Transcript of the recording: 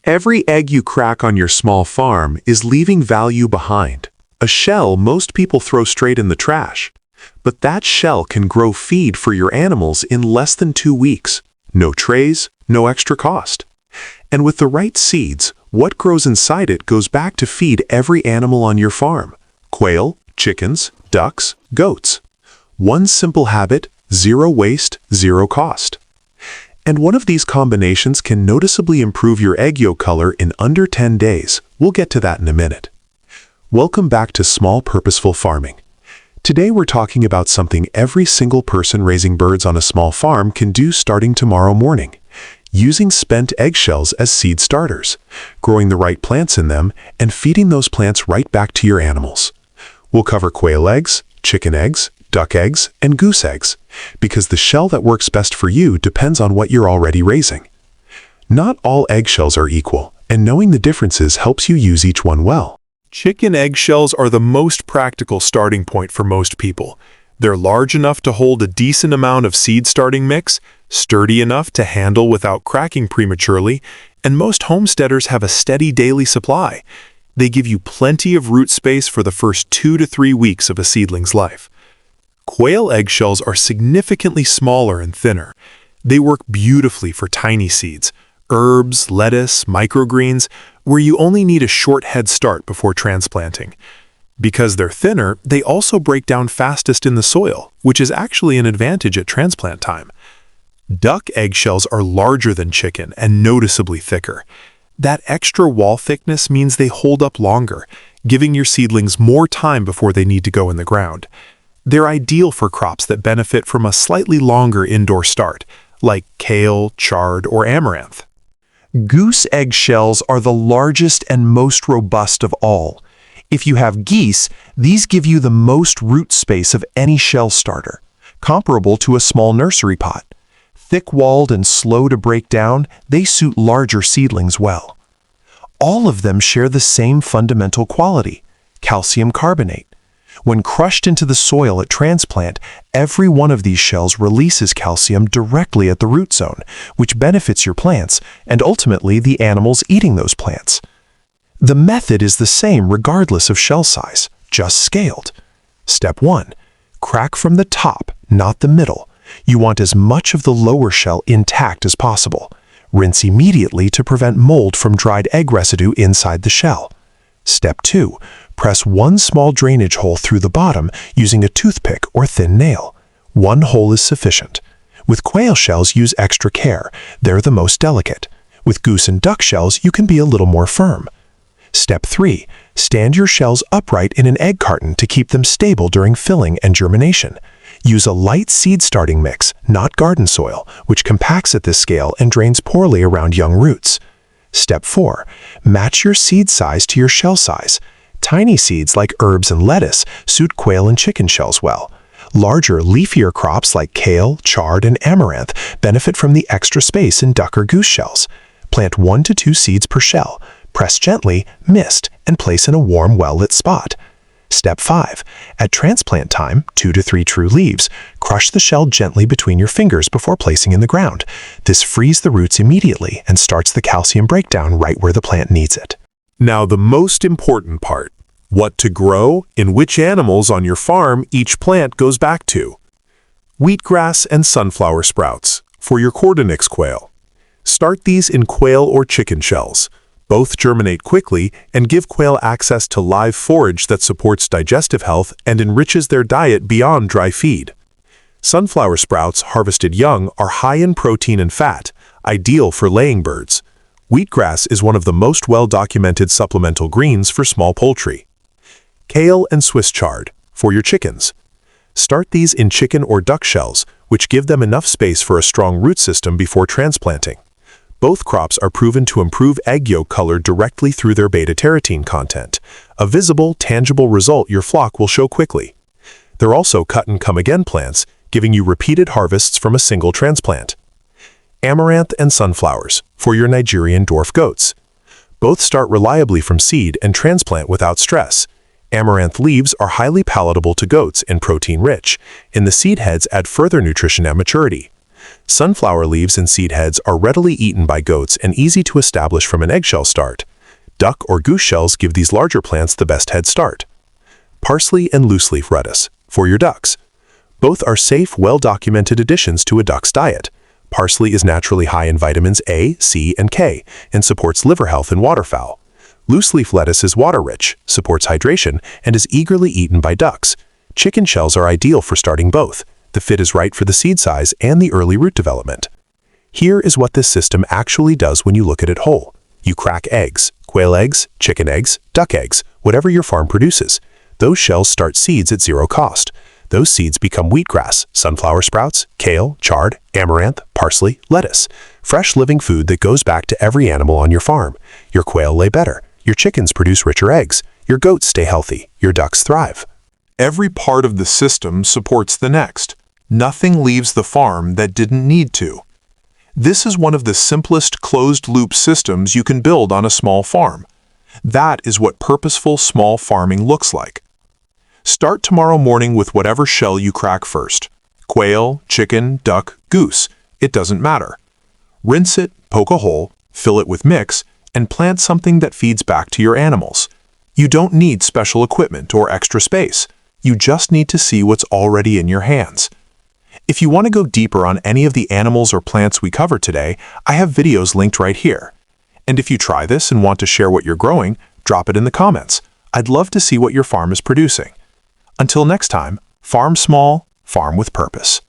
Every egg you crack on your small farm is leaving value behind. A shell most people throw straight in the trash. But that shell can grow feed for your animals in less than 2 weeks. No trays, no extra cost. And with the right seeds, what grows inside it goes back to feed every animal on your farm. Quail, chickens, ducks, goats. One simple habit, zero waste, zero cost. And one of these combinations can noticeably improve your egg yolk color in under 10 days. We'll get to that in a minute. Welcome back to Small Purposeful Farming. Today we're talking about something every single person raising birds on a small farm can do starting tomorrow morning. Using spent eggshells as seed starters, growing the right plants in them, and feeding those plants right back to your animals. We'll cover quail eggs, chicken eggs, duck eggs, and goose eggs, because the shell that works best for you depends on what you're already raising. Not all eggshells are equal, and knowing the differences helps you use each one well. Chicken eggshells are the most practical starting point for most people. They're large enough to hold a decent amount of seed starting mix, sturdy enough to handle without cracking prematurely, and most homesteaders have a steady daily supply. They give you plenty of root space for the first 2 to 3 weeks of a seedling's life. Quail eggshells are significantly smaller and thinner. They work beautifully for tiny seeds, herbs, lettuce, microgreens, where you only need a short head start before transplanting. Because they're thinner, they also break down fastest in the soil, which is actually an advantage at transplant time. Duck eggshells are larger than chicken and noticeably thicker. That extra wall thickness means they hold up longer, giving your seedlings more time before they need to go in the ground. They're ideal for crops that benefit from a slightly longer indoor start, like kale, chard, or amaranth. Goose eggshells are the largest and most robust of all. If you have geese, these give you the most root space of any shell starter, comparable to a small nursery pot. Thick-walled and slow to break down, they suit larger seedlings well. All of them share the same fundamental quality, calcium carbonate. When crushed into the soil at transplant, every one of these shells releases calcium directly at the root zone, which benefits your plants and ultimately the animals eating those plants. The method is the same regardless of shell size, just scaled. Step 1. Crack from the top, not the middle. You want as much of the lower shell intact as possible. Rinse immediately to prevent mold from dried egg residue inside the shell. Step 2. Press one small drainage hole through the bottom using a toothpick or thin nail. One hole is sufficient. With quail shells, use extra care. They're the most delicate. With goose and duck shells, you can be a little more firm. Step 3. Stand your shells upright in an egg carton to keep them stable during filling and germination. Use a light seed starting mix, not garden soil, which compacts at this scale and drains poorly around young roots. Step 4. Match your seed size to your shell size. Tiny seeds like herbs and lettuce suit quail and chicken shells well. Larger, leafier crops like kale, chard, and amaranth benefit from the extra space in duck or goose shells. Plant 1 to 2 seeds per shell. Press gently, mist, and place in a warm, well-lit spot. Step 5. At transplant time, 2 to 3 true leaves. Crush the shell gently between your fingers before placing in the ground. This frees the roots immediately and starts the calcium breakdown right where the plant needs it. Now the most important part, what to grow and which animals on your farm each plant goes back to. Wheatgrass and sunflower sprouts for your cordonix quail. Start these in quail or chicken shells. Both germinate quickly and give quail access to live forage that supports digestive health and enriches their diet beyond dry feed. Sunflower sprouts harvested young are high in protein and fat, ideal for laying birds. Wheatgrass is one of the most well-documented supplemental greens for small poultry. Kale and Swiss chard for your chickens. Start these in chicken or duck shells, which give them enough space for a strong root system before transplanting. Both crops are proven to improve egg yolk color directly through their beta-carotene content, a visible, tangible result your flock will show quickly. They're also cut-and-come-again plants, giving you repeated harvests from a single transplant. Amaranth and sunflowers for your Nigerian dwarf goats. Both start reliably from seed and transplant without stress. Amaranth leaves are highly palatable to goats and protein-rich, and the seed heads add further nutrition at maturity. Sunflower leaves and seed heads are readily eaten by goats and easy to establish from an eggshell start. Duck or goose shells give these larger plants the best head start. Parsley and loose-leaf lettuce for your ducks. Both are safe, well-documented additions to a duck's diet. Parsley is naturally high in vitamins A, C, and K and supports liver health in waterfowl. Loose-leaf lettuce is water-rich, supports hydration, and is eagerly eaten by ducks. Chicken shells are ideal for starting both. The fit is right for the seed size and the early root development. Here is what this system actually does when you look at it whole. You crack eggs, quail eggs, chicken eggs, duck eggs, whatever your farm produces. Those shells start seeds at zero cost. Those seeds become wheatgrass, sunflower sprouts, kale, chard, amaranth, parsley, lettuce. Fresh living food that goes back to every animal on your farm. Your quail lay better. Your chickens produce richer eggs. Your goats stay healthy. Your ducks thrive. Every part of the system supports the next. Nothing leaves the farm that didn't need to. This is one of the simplest closed-loop systems you can build on a small farm. That is what purposeful small farming looks like. Start tomorrow morning with whatever shell you crack first. Quail, chicken, duck, goose. It doesn't matter. Rinse it, poke a hole, fill it with mix, and plant something that feeds back to your animals. You don't need special equipment or extra space. You just need to see what's already in your hands. If you want to go deeper on any of the animals or plants we covered today, I have videos linked right here. And if you try this and want to share what you're growing, drop it in the comments. I'd love to see what your farm is producing. Until next time, farm small, farm with purpose.